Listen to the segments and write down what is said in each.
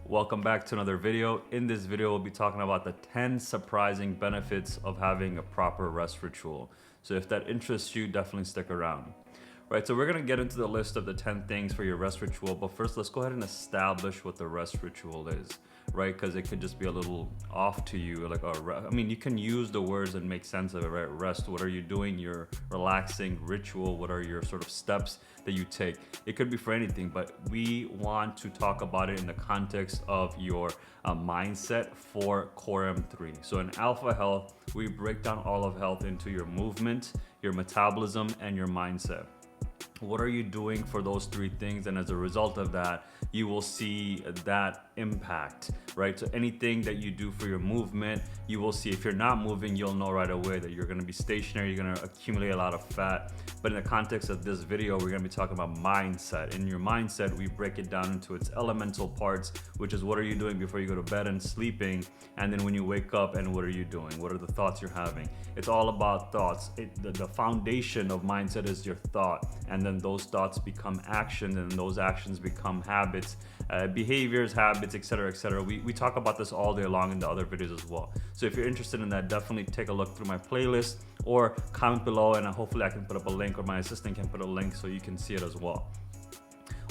Welcome back to another video. In this video, we'll be talking about the 10 surprising benefits of having a proper rest ritual. So if that interests you, definitely stick around. Right, so we're gonna get into the list of the 10 things for your rest ritual, but first let's go ahead and establish what the rest ritual is, right? Because it could just be a little off to you, like, you can use the words and make sense of it, right? Rest, what are you doing? Your relaxing ritual, what are your sort of steps that you take? It could be for anything, but we want to talk about it in the context of your mindset for Core M3. So in Alpha Health, we break down all of health into your movement, your metabolism, and your mindset. What are you doing for those three things? And as a result of that, you will see that impact, right? So anything that you do for your movement, you will see. If you're not moving, you'll know right away that you're gonna be stationary, you're gonna accumulate a lot of fat. But in the context of this video, we're gonna be talking about mindset. In your mindset, we break it down into its elemental parts, which is what are you doing before you go to bed and sleeping, and then when you wake up, and what are you doing? What are the thoughts you're having? It's all about thoughts. The foundation of mindset is your thought, and then those thoughts become actions, and those actions become habits, behaviors, habits, etc., etc. We talk about this all day long in the other videos as well. So if you're interested in that, definitely take a look through my playlist or comment below, and hopefully I can put up a link, or my assistant can put a link so you can see it as well.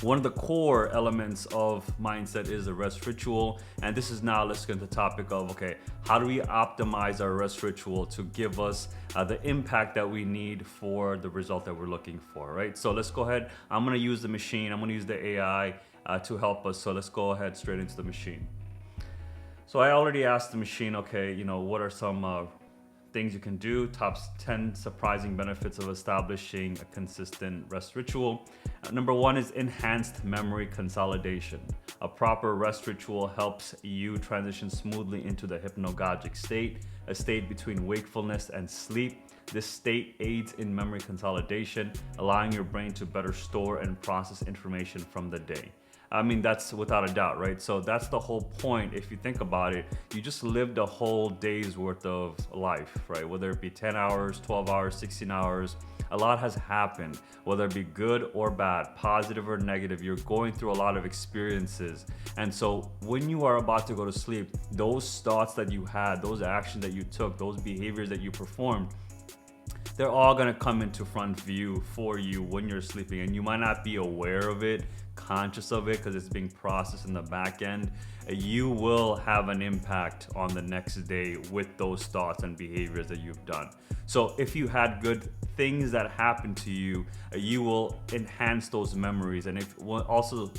One of the core elements of mindset is the rest ritual, and this is now, let's get into the topic of, okay, how do we optimize our rest ritual to give us the impact that we need for the result that we're looking for, right? So let's go ahead. I'm gonna use the machine, I'm gonna use the AI to help us. So let's go ahead straight into the machine. So I already asked the machine, okay, what are some things you can do, top 10 surprising benefits of establishing a consistent rest ritual. Number one is enhanced memory consolidation. A proper rest ritual helps you transition smoothly into the hypnagogic state, a state between wakefulness and sleep. This state aids in memory consolidation, allowing your brain to better store and process information from the day. That's without a doubt, right? So that's the whole point. If you think about it, you just lived a whole day's worth of life, right? Whether it be 10 hours, 12 hours, 16 hours, a lot has happened, whether it be good or bad, positive or negative. You're going through a lot of experiences. And so when you are about to go to sleep, those thoughts that you had, those actions that you took, those behaviors that you performed, they're all gonna come into front view for you when you're sleeping, and you might not be aware of it, conscious of it, because it's being processed in the back end. You will have an impact on the next day with those thoughts and behaviors that you've done. So if you had good things that happened to you, you will enhance those memories. And if also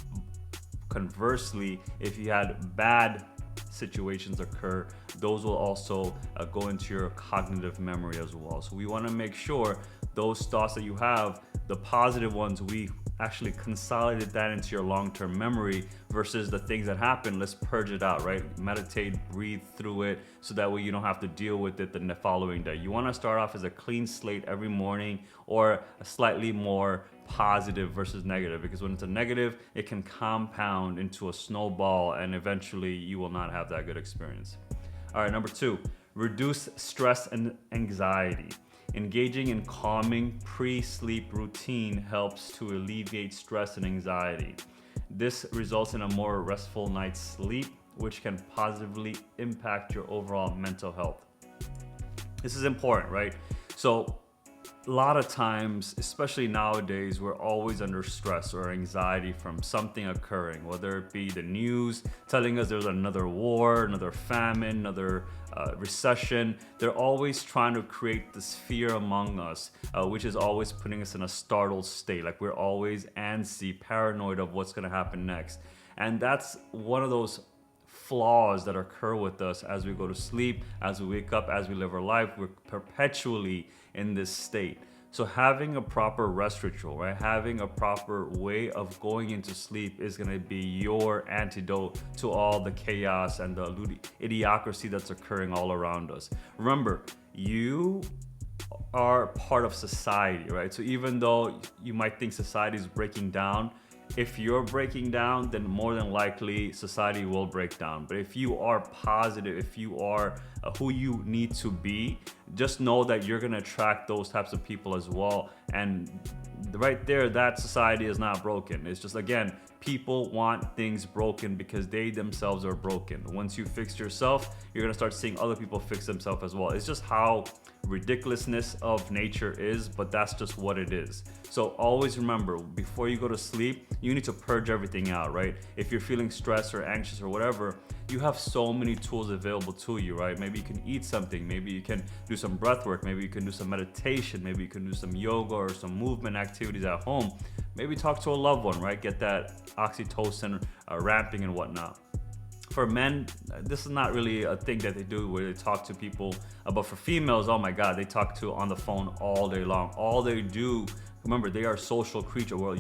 conversely, if you had bad situations occur, those will also go into your cognitive memory as well. So we want to make sure those thoughts that you have, the positive ones, we actually consolidate that into your long-term memory, versus the things that happen, let's purge it out, right? Meditate, breathe through it, so that way you don't have to deal with it the following day. You want to start off as a clean slate every morning, or a slightly more positive versus negative, because when it's a negative, it can compound into a snowball, and eventually you will not have that good experience. All right, number two, reduce stress and anxiety. Engaging in calming pre-sleep routine helps to alleviate stress and anxiety. This results in a more restful night's sleep, which can positively impact your overall mental health. This is important, right? So a lot of times, especially nowadays, we're always under stress or anxiety from something occurring, whether it be the news telling us there's another war, another famine, another recession. They're always trying to create this fear among us, which is always putting us in a startled state. Like, we're always antsy, paranoid of what's gonna happen next. And that's one of those flaws that occur with us as we go to sleep, as we wake up, as we live our life. We're perpetually in this state. So having a proper rest ritual, right? Having a proper way of going into sleep is gonna be your antidote to all the chaos and the idiocracy that's occurring all around us. Remember, you are part of society, right? So even though you might think society is breaking down, if you're breaking down, then more than likely society will break down. But if you are positive, if you are who you need to be, just know that you're gonna attract those types of people as well. And right there, that society is not broken. It's just, again, People want things broken because they themselves are broken. Once you fix yourself, you're gonna start seeing other people fix themselves as well. It's just how ridiculousness of nature is, but that's just what it is. So always remember, before you go to sleep, you need to purge everything out, right? If you're feeling stressed or anxious or whatever, you have so many tools available to you, right? Maybe you can eat something, maybe you can do some breath work, maybe you can do some meditation, maybe you can do some yoga or some movement activities at home. Maybe talk to a loved one, right? Get that oxytocin ramping and whatnot. For men, this is not really a thing that they do where they talk to people. But for females, oh my God, they talk to on the phone all day long. All they do, remember, they are a social creature. Well,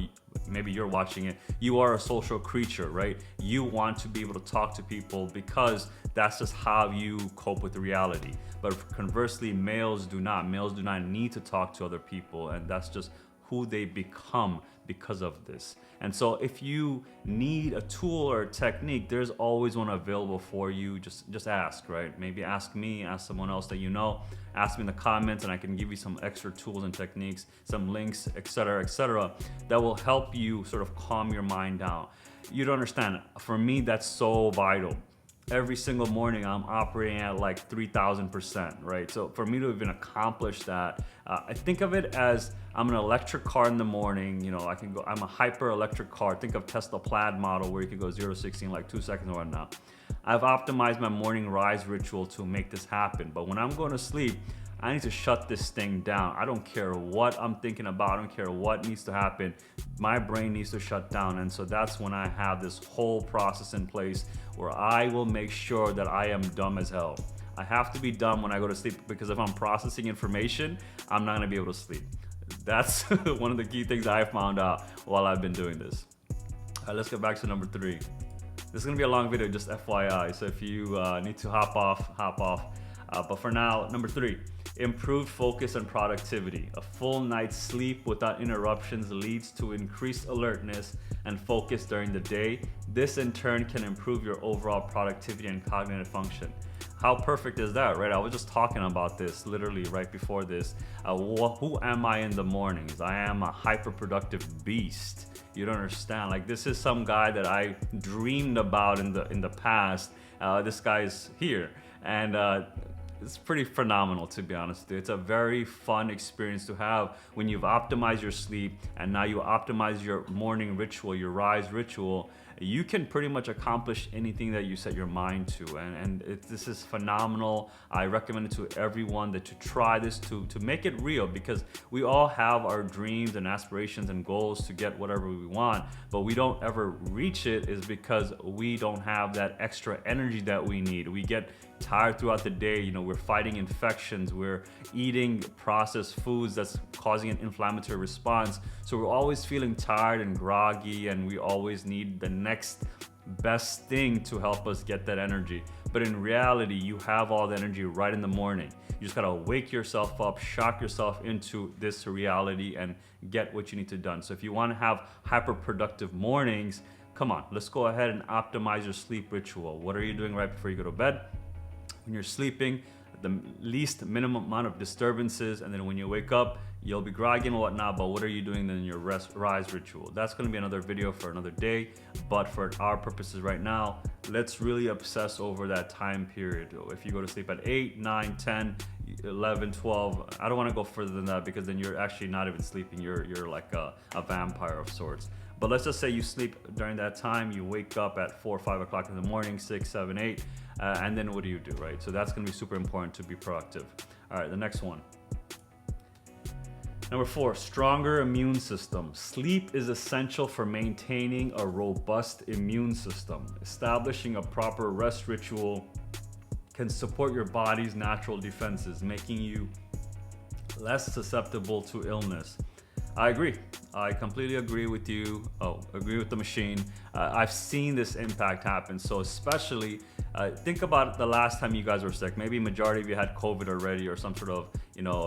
maybe you're watching it. You are a social creature, right? You want to be able to talk to people because that's just how you cope with the reality. But conversely, males do not. Males do not need to talk to other people, and that's just who they become because of this. And so if you need a tool or a technique, there's always one available for you. Just ask, right? Maybe ask me, ask someone else that you know, ask me in the comments, and I can give you some extra tools and techniques, some links, etc., that will help you sort of calm your mind down. You don't understand. For me, that's so vital. Every single morning I'm operating at like 3,000%, right? So for me to even accomplish that, I think of it as I'm an electric car in the morning. You know, I'm a hyper electric car. Think of Tesla Plaid model where you can go 0 to 60 in like 2 seconds or whatnot. I've optimized my morning rise ritual to make this happen. But when I'm going to sleep, I need to shut this thing down. I don't care what I'm thinking about. I don't care what needs to happen. My brain needs to shut down. And so that's when I have this whole process in place where I will make sure that I am dumb as hell. I have to be dumb when I go to sleep because if I'm processing information, I'm not gonna be able to sleep. That's one of the key things I found out while I've been doing this. All right, let's get back to number 3. This is gonna be a long video, just FYI. So if you need to hop off. But for now, number 3. Improved focus and productivity. A full night's sleep without interruptions leads to increased alertness and focus during the day. This in turn can improve your overall productivity and cognitive function. How perfect is that, right? I was just talking about this literally right before this. Who am I in the mornings? I am a hyper-productive beast. You don't understand. Like, this is some guy that I dreamed about in the past. This guy's here, and it's pretty phenomenal, to be honest with you. It's a very fun experience to have when you've optimized your sleep and now you optimize your morning ritual, your rise ritual. You can pretty much accomplish anything that you set your mind to, and this is phenomenal. I recommend it to everyone that to try this to make it real, because we all have our dreams and aspirations and goals to get whatever we want, but we don't ever reach it is because we don't have that extra energy that we need. We get tired throughout the day. You know, we're fighting infections, we're eating processed foods that's causing an inflammatory response, so we're always feeling tired and groggy, and we always need the next best thing to help us get that energy. But in reality, you have all the energy right in the morning. You just gotta wake yourself up, shock yourself into this reality, and get what you need to done. So if you want to have hyper productive mornings, come on, let's go ahead and optimize your sleep ritual. What are you doing right before you go to bed? When you're sleeping, the least minimum amount of disturbances, and then when you wake up, you'll be groggy and whatnot, but what are you doing then in your rise ritual? That's gonna be another video for another day, but for our purposes right now, let's really obsess over that time period. If you go to sleep at 8, 9, 10, 11, 12, I don't wanna go further than that, because then you're actually not even sleeping, you're like a vampire of sorts. But let's just say you sleep during that time, you wake up at 4 or 5 o'clock in the morning, 6, 7, 8, and then what do you do, right? So that's gonna be super important to be productive. All right, the next one. Number 4, stronger immune system. Sleep is essential for maintaining a robust immune system. Establishing a proper rest ritual can support your body's natural defenses, making you less susceptible to illness. I agree. I completely agree with you. Agree with the machine. I've seen this impact happen. So especially, think about the last time you guys were sick. Maybe majority of you had COVID already, or some sort of,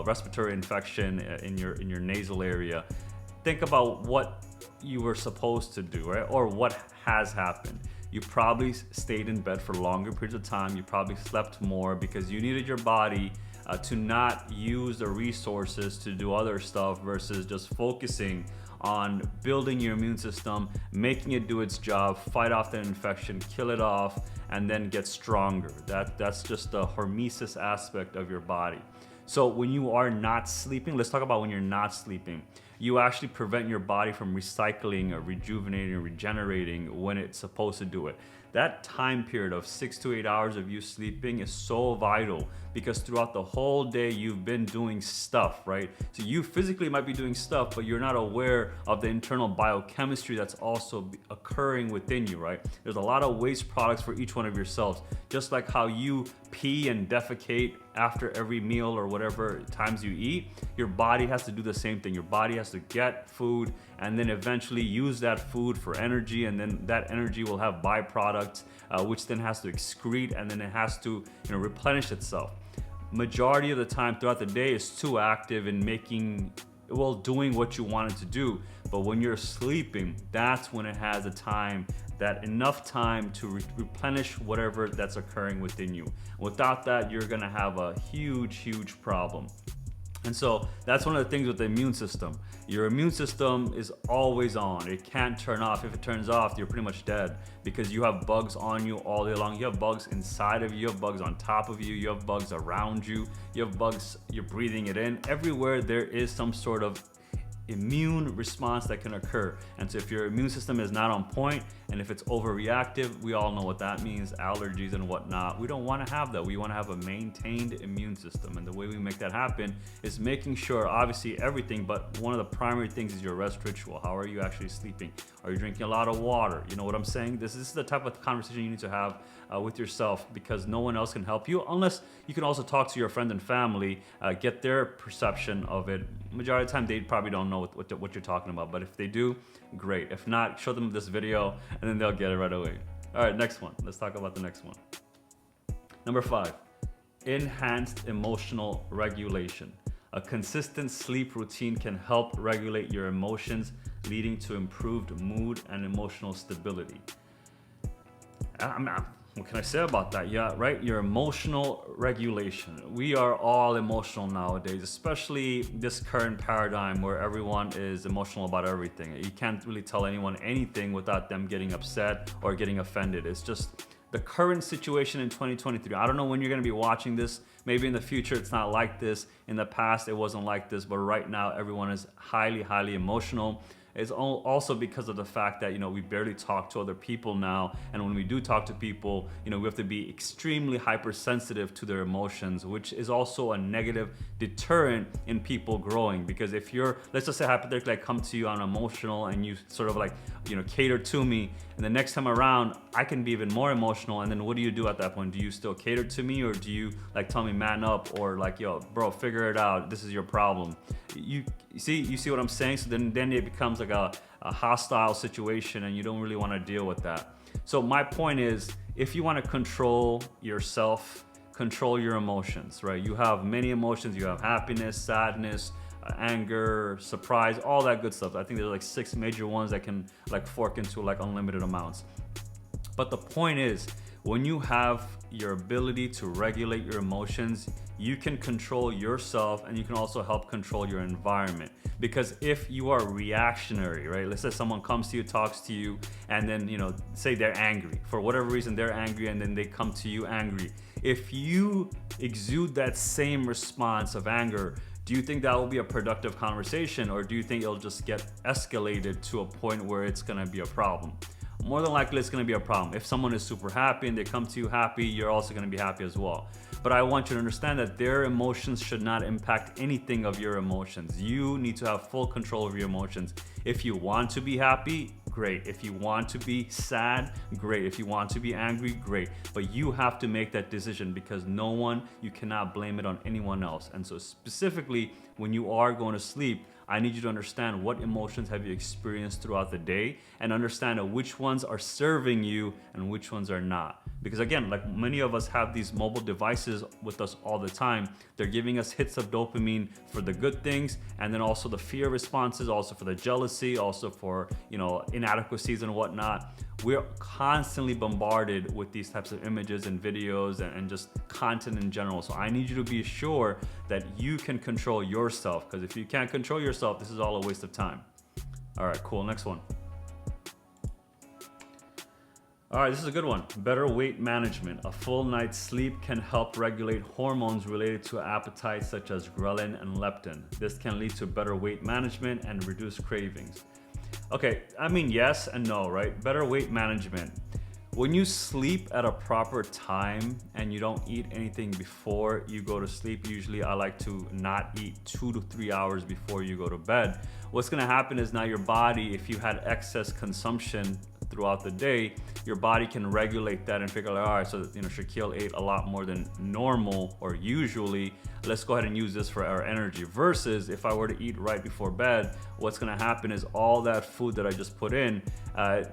respiratory infection in your nasal area. Think about what you were supposed to do, right? Or what has happened. You probably stayed in bed for longer periods of time. You probably slept more because you needed your body to not use the resources to do other stuff versus just focusing on building your immune system, making it do its job, fight off that infection, kill it off, and then get stronger. That's just the hormesis aspect of your body. So when you are not sleeping, let's talk about when you're not sleeping. You actually prevent your body from recycling or rejuvenating or regenerating when it's supposed to do it. That time period of 6 to 8 hours of you sleeping is so vital, because throughout the whole day you've been doing stuff, right? So you physically might be doing stuff, but you're not aware of the internal biochemistry that's also occurring within you, right? There's a lot of waste products for each one of your cells. Just like how you pee and defecate after every meal or whatever times you eat, your body has to do the same thing. Your body has to get food and then eventually use that food for energy, and then that energy will have byproducts, which then has to excrete, and then it has to replenish itself. Majority of the time throughout the day is too active in doing what you want it to do. But when you're sleeping, that's when it has enough time to replenish whatever that's occurring within you. Without that, you're gonna have a huge problem. And so that's one of the things with the immune system. Your immune system is always on. It can't turn off. If it turns off, you're pretty much dead, because you have bugs on you all day long. You have bugs inside of you, you have bugs on top of you, you have bugs around you, you have bugs, you're breathing it in. Everywhere there is some sort of immune response that can occur. And so if your immune system is not on point, and if it's overreactive, we all know what that means, allergies and whatnot. We don't want to have that. We want to have a maintained immune system. And the way we make that happen is making sure, obviously everything, but one of the primary things is your rest ritual. How are you actually sleeping? Are you drinking a lot of water? You know what I'm saying? This is the type of conversation you need to have with yourself, because no one else can help you, unless you can also talk to your friend and family, get their perception of it. Majority of the time, they probably don't know what you're talking about, but if they do, great. If not, show them this video and then they'll get it right away. All right, next one. Let's talk about the next one. Number 5, enhanced emotional regulation. A consistent sleep routine can help regulate your emotions, leading to improved mood and emotional stability. What can I say about that? Yeah, right? Your emotional regulation. We are all emotional nowadays, especially this current paradigm where everyone is emotional about everything. You can't really tell anyone anything without them getting upset or getting offended. It's just the current situation in 2023. I don't know when you're going to be watching this. Maybe in the future it's not like this. In the past it wasn't like this, but right now everyone is highly emotional. It's also because of the fact that we barely talk to other people now, and when we do talk to people, we have to be extremely hypersensitive to their emotions, which is also a negative deterrent in people growing. Because if let's just say hypothetically I come to you, I'm emotional, and you sort of cater to me, and the next time around I can be even more emotional, and then what do you do at that point? Do you still cater to me, or do you tell me man up, or yo bro, figure it out, this is your problem? You see what I'm saying? So then it becomes like a hostile situation, and you don't really want to deal with that. So my point is, if you want to control yourself, control your emotions, right? You have many emotions. You have happiness, sadness, anger, surprise, all that good stuff. I think there's 6 major ones that can fork into unlimited amounts. But the point is, when you have your ability to regulate your emotions, you can control yourself, and you can also help control your environment. Because if you are reactionary, right? Let's say someone comes to you, talks to you, and then, say they're angry. For whatever reason, they're angry, and then they come to you angry. If you exude that same response of anger, do you think that will be a productive conversation, or do you think it'll just get escalated to a point where it's gonna be a problem? More than likely, it's gonna be a problem. If someone is super happy and they come to you happy, you're also gonna be happy as well. But I want you to understand that their emotions should not impact anything of your emotions. You need to have full control over your emotions. If you want to be happy, great. If you want to be sad, great. If you want to be angry, great. But you have to make that decision, because you cannot blame it on anyone else. And so specifically, when you are going to sleep, I need you to understand what emotions have you experienced throughout the day, and understand which ones are serving you and which ones are not. Because again, many of us have these mobile devices with us all the time. They're giving us hits of dopamine for the good things, and then also the fear responses, also for the jealousy, also for inadequacies and whatnot. We're constantly bombarded with these types of images and videos and just content in general. So I need you to be sure that you can control yourself, because if you can't control yourself, this is all a waste of time. All right, cool. Next one. All right, this is a good one. Better weight management. A full night's sleep can help regulate hormones related to appetite, such as ghrelin and leptin. This can lead to better weight management and reduce cravings. Okay, I mean, yes and no, right? Better weight management. When you sleep at a proper time and you don't eat anything before you go to sleep, usually I like to not eat 2 to 3 hours before you go to bed. What's gonna happen is now your body, if you had excess consumption throughout the day, your body can regulate that and figure out, all right, so Shaquille ate a lot more than normal or usually. Let's go ahead and use this for our energy. Versus if I were to eat right before bed, what's gonna happen is all that food that I just put in,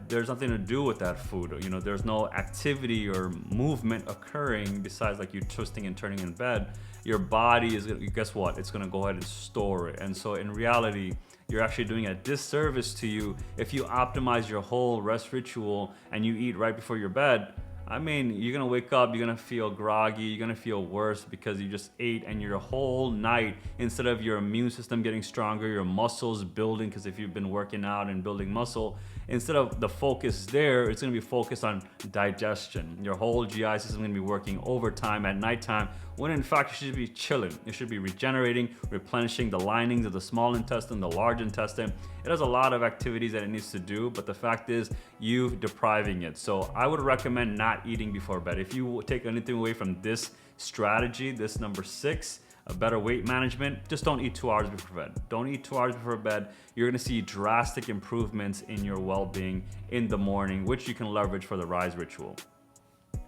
there's nothing to do with that food. There's no activity or movement occurring besides like you twisting and turning in bed. Your body is, guess what? It's gonna go ahead and store it. And so in reality, you're actually doing a disservice to you if you optimize your whole rest ritual and you eat right before your bed. I mean, you're gonna wake up, you're gonna feel groggy, you're gonna feel worse because you just ate, and your whole night, instead of your immune system getting stronger, your muscles building, because if you've been working out and building muscle, instead of the focus there, it's gonna be focused on digestion. Your whole GI system is gonna be working overtime at nighttime, when in fact you should be chilling. You should be regenerating, replenishing the linings of the small intestine, the large intestine. It has a lot of activities that it needs to do, but the fact is you depriving it. So I would recommend not eating before bed. If you take anything away from this strategy, this number 6, a better weight management, just don't eat 2 hours before bed. Don't eat 2 hours before bed. You're gonna see drastic improvements in your well-being in the morning, which you can leverage for the rise ritual.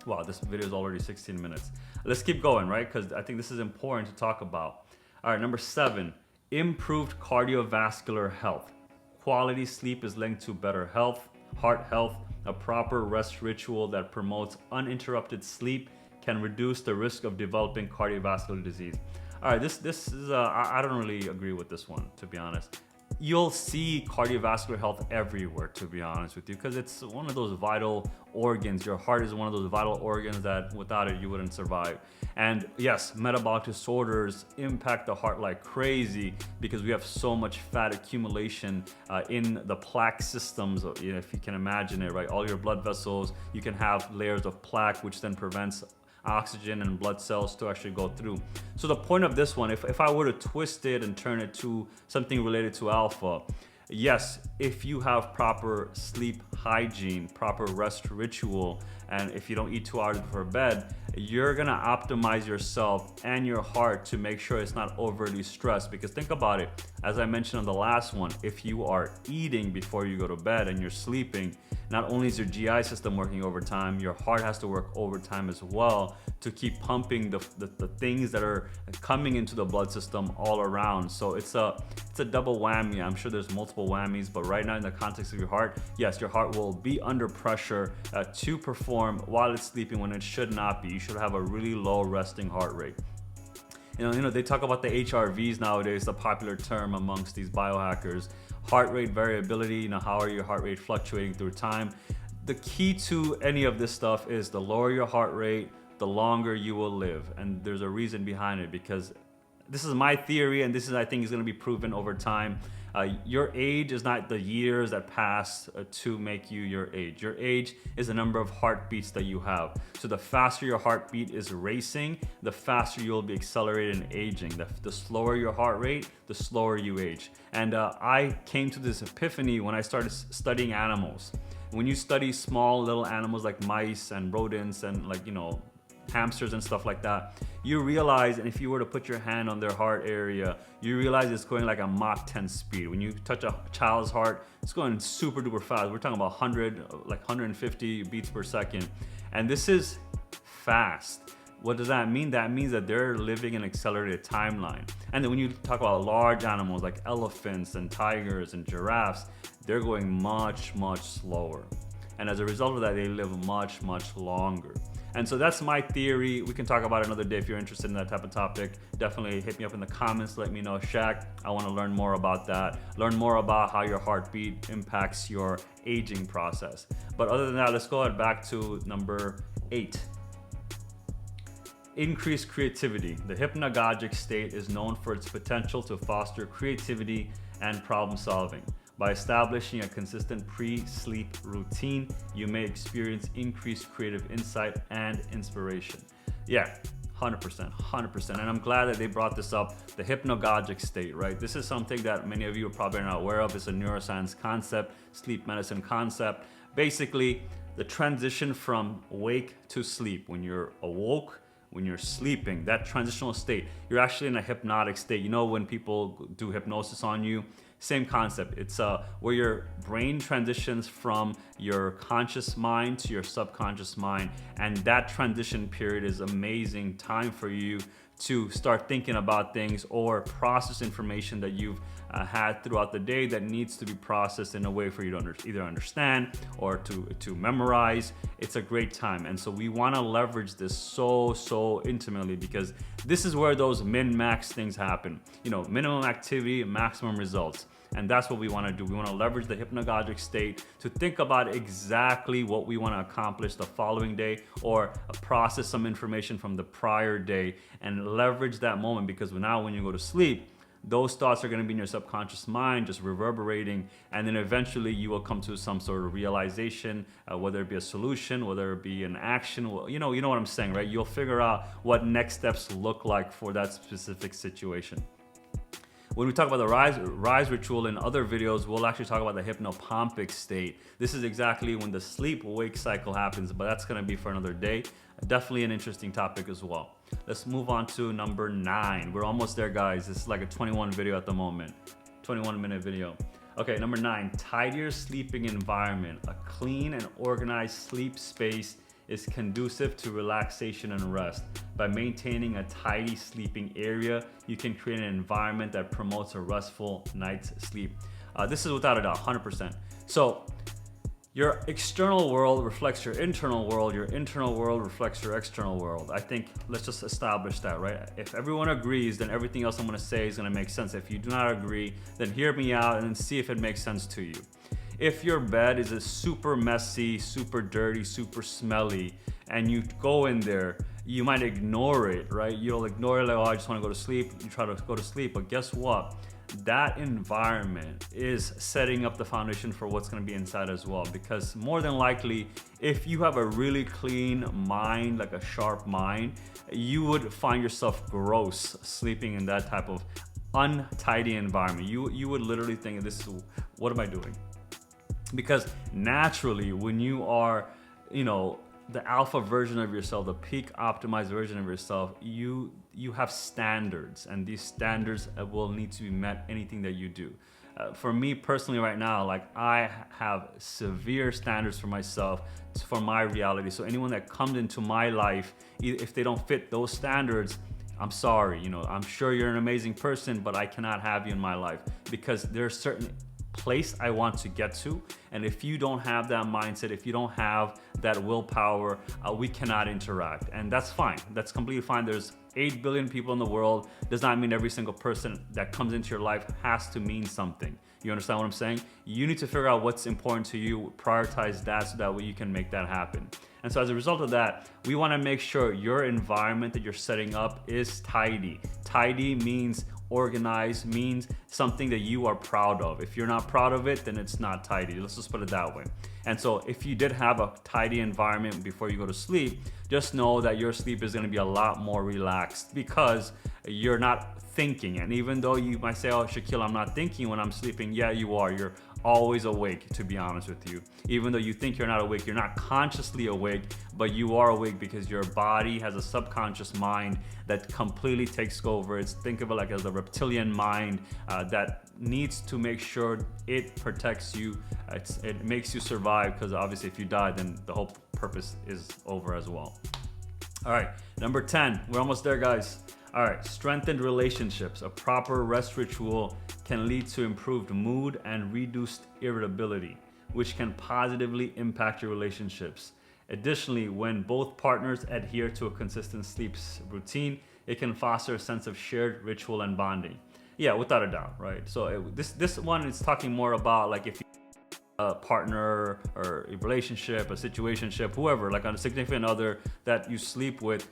Wow, this video is already 16 minutes. Let's keep going, right? Because I think this is important to talk about. All right, number 7, improved cardiovascular health. Quality sleep is linked to better health, heart health. A proper rest ritual that promotes uninterrupted sleep can reduce the risk of developing cardiovascular disease. All right, this is I don't really agree with this one, to be honest. You'll see cardiovascular health everywhere, to be honest with you, because it's one of those vital organs. Your heart is one of those vital organs that without it you wouldn't survive. And yes, metabolic disorders impact the heart like crazy because we have so much fat accumulation in the plaque systems, if you can imagine it, right? All your blood vessels, you can have layers of plaque, which then prevents oxygen and blood cells to actually go through. So the point of this one, if I were to twist it and turn it to something related to alpha, yes, if you have proper sleep hygiene, proper rest ritual, and if you don't eat 2 hours before bed, you're gonna optimize yourself and your heart to make sure it's not overly stressed. Because think about it, as I mentioned on the last one, if you are eating before you go to bed and you're sleeping, not only is your GI system working overtime, your heart has to work overtime as well to keep pumping the things that are coming into the blood system all around. So it's a double whammy. I'm sure there's multiple whammies, but right now in the context of your heart, yes, your heart will be under pressure to perform while it's sleeping when it should not be. You should have a really low resting heart rate. They talk about the HRVs nowadays, the popular term amongst these biohackers. Heart rate variability, how are your heart rate fluctuating through time? The key to any of this stuff is the lower your heart rate, the longer you will live. And there's a reason behind it, because this is my theory, and this is, I think, is going to be proven over time. Your age is not the years that pass to make you your age. Your age is the number of heartbeats that you have. So the faster your heartbeat is racing, the faster you'll be accelerated in aging. The slower your heart rate, the slower you age. And I came to this epiphany when I started studying animals. When you study small little animals like mice and rodents and hamsters and stuff like that, you realize, and if you were to put your hand on their heart area, you realize it's going like a Mach 10 speed. When you touch a child's heart, it's going super duper fast. We're talking about 150 beats per second. And this is fast. What does that mean? That means that they're living an accelerated timeline. And then when you talk about large animals like elephants and tigers and giraffes, they're going much, much slower. And as a result of that, they live much, much longer. And so that's my theory. We can talk about it another day if you're interested in that type of topic. Definitely hit me up in the comments. Let me know, Shaq, I want to learn more about that. Learn more about how your heartbeat impacts your aging process. But other than that, let's go ahead back to number 8. Increased creativity. The hypnagogic state is known for its potential to foster creativity and problem solving. By establishing a consistent pre-sleep routine, you may experience increased creative insight and inspiration. Yeah, 100%, 100%. And I'm glad that they brought this up, the hypnagogic state, right? This is something that many of you are probably not aware of. It's a neuroscience concept, sleep medicine concept. Basically, the transition from awake to sleep, when you're awoke, when you're sleeping, that transitional state, you're actually in a hypnotic state. You know, when people do hypnosis on you, same concept. It's where your brain transitions from your conscious mind to your subconscious mind. And that transition period is amazing time for you to start thinking about things or process information that you've had throughout the day that needs to be processed in a way for you to either understand or to memorize. It's a great time. And so we want to leverage this so intimately, because this is where those min-max things happen. You know, minimum activity, maximum results. And that's what we want to do. We want to leverage the hypnagogic state to think about exactly what we want to accomplish the following day, or process some information from the prior day and leverage that moment, because now when you go to sleep, those thoughts are going to be in your subconscious mind, just reverberating, and then eventually you will come to some sort of realization, whether it be a solution, whether it be an action. Well, you know what I'm saying, right? You'll figure out what next steps look like for that specific situation. When we talk about the rise ritual in other videos, we'll actually talk about the hypnopompic state. This is exactly when the sleep-wake cycle happens, but that's going to be for another day. Definitely an interesting topic as well. Let's move on to number 9. We're almost there, guys. This is like a 21 video at the moment, 21-minute video. Okay, number 9, tidier sleeping environment. A clean and organized sleep space is conducive to relaxation and rest. By maintaining a tidy sleeping area, you can create an environment that promotes a restful night's sleep. This is without a doubt, 100%. So your external world reflects your internal world world reflects your external world. I think let's just establish that, right? If everyone agrees, then everything else I'm gonna say is gonna make sense. If you do not agree, then hear me out and see if it makes sense to you. If your bed is a super messy, super dirty, super smelly, and you go in there, you might ignore it, right? You'll ignore it like, oh, I just want to go to sleep. You try to go to sleep, but guess what? That environment is setting up the foundation for what's going to be inside as well. Because more than likely, if you have a really clean mind, like a sharp mind, you would find yourself gross sleeping in that type of untidy environment. You would literally think, this is, what am I doing? Because naturally, when you are, the alpha version of yourself, the peak optimized version of yourself, you have standards, and these standards will need to be met anything that you do. For me personally right now, like, I have severe standards for myself, for my reality. So anyone that comes into my life, if they don't fit those standards, I'm sorry, I'm sure you're an amazing person, but I cannot have you in my life, because there's certain place I want to get to, and if you don't have that mindset, if you don't have that willpower, we cannot interact, and that's fine. That's completely fine. There's 8 billion people in the world. Does not mean every single person that comes into your life has to mean something. You understand what I'm saying? You need to figure out what's important to you, prioritize that, so that way you can make that happen. And so as a result of that, we want to make sure your environment that you're setting up is tidy. Tidy means organized, means something that you are proud of. If you're not proud of it, then it's not tidy. Let's just put it that way. And so if you did have a tidy environment before you go to sleep, just know that your sleep is going to be a lot more relaxed, because you're not thinking. And even though you might say, oh, Shaquille, I'm not thinking when I'm sleeping. Yeah, you are. You're always awake, to be honest with you. Even though you think you're not awake, you're not consciously awake, but you are awake because your body has a subconscious mind that completely takes over. Think of it like as a reptilian mind that needs to make sure it protects you. It makes you survive, because obviously if you die, then the whole purpose is over as well. All right, number 10. We're almost there, guys. All right, strengthened relationships. A proper rest ritual can lead to improved mood and reduced irritability, which can positively impact your relationships. Additionally, when both partners adhere to a consistent sleep routine, it can foster a sense of shared ritual and bonding. Yeah, without a doubt, right? So this one is talking more about, like, if you a partner or a relationship, a situationship, whoever, like a significant other that you sleep with,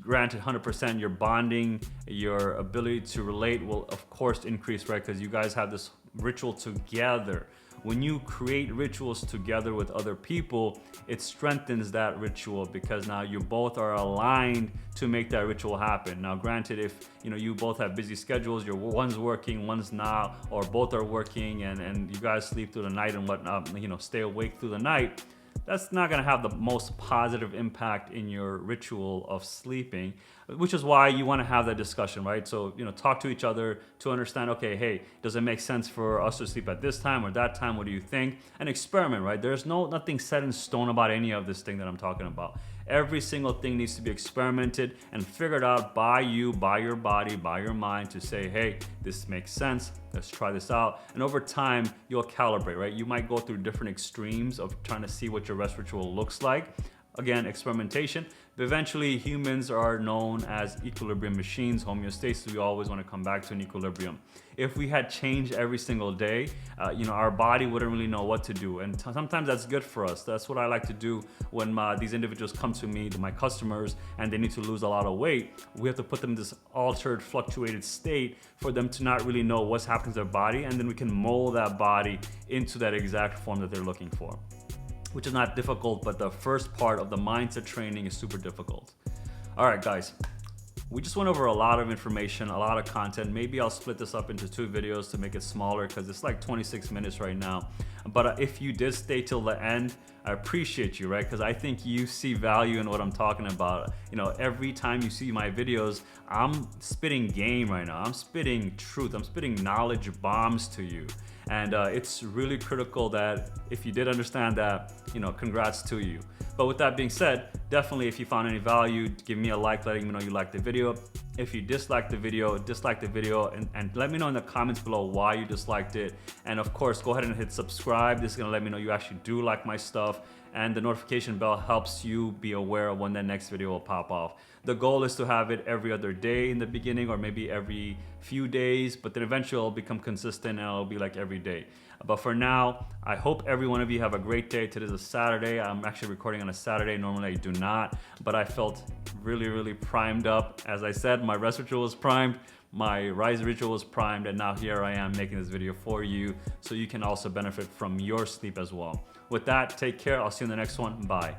granted 100% your bonding, your ability to relate will of course increase, right? Because you guys have this ritual together. When you create rituals together with other people, it strengthens that ritual because now you both are aligned to make that ritual happen. Now, granted, if you both have busy schedules, one's working, one's not, or both are working, and you guys sleep through the night and whatnot, stay awake through the night, that's not gonna have the most positive impact in your ritual of sleeping, which is why you wanna have that discussion, right? So, talk to each other to understand, okay, hey, does it make sense for us to sleep at this time or that time? What do you think? And experiment, right? There's nothing set in stone about any of this thing that I'm talking about. Every single thing needs to be experimented and figured out by you, by your body, by your mind to say, hey, this makes sense. Let's try this out. And over time, you'll calibrate, right? You might go through different extremes of trying to see what your rest ritual looks like. Again, experimentation. But eventually, humans are known as equilibrium machines, homeostasis. We always want to come back to an equilibrium. If we had changed every single day, our body wouldn't really know what to do. And sometimes that's good for us. That's what I like to do when these individuals come to me, my customers, and they need to lose a lot of weight. We have to put them in this altered, fluctuated state for them to not really know what's happening to their body. And then we can mold that body into that exact form that they're looking for, which is not difficult, but the first part of the mindset training is super difficult. All right, guys, we just went over a lot of information, a lot of content. Maybe I'll split this up into 2 videos to make it smaller because it's like 26 minutes right now. But if you did stay till the end, I appreciate you, right? Because I think you see value in what I'm talking about. Every time you see my videos, I'm spitting game right now. I'm spitting truth. I'm spitting knowledge bombs to you. And it's really critical that if you did understand that, congrats to you. But with that being said, definitely if you found any value, give me a like, letting me know you liked the video. If you disliked the video, and let me know in the comments below why you disliked it. And of course, go ahead and hit subscribe. This is gonna let me know you actually do like my stuff. And the notification bell helps you be aware of when the next video will pop off. The goal is to have it every other day in the beginning, or maybe every few days, but then eventually it'll become consistent and it'll be like every day. But for now, I hope every one of you have a great day. Today's a Saturday. I'm actually recording on a Saturday. Normally I do not, but I felt really, really primed up. As I said, my rest ritual was primed, my rise ritual was primed, and now here I am making this video for you so you can also benefit from your sleep as well. With that, take care. I'll see you in the next one. Bye.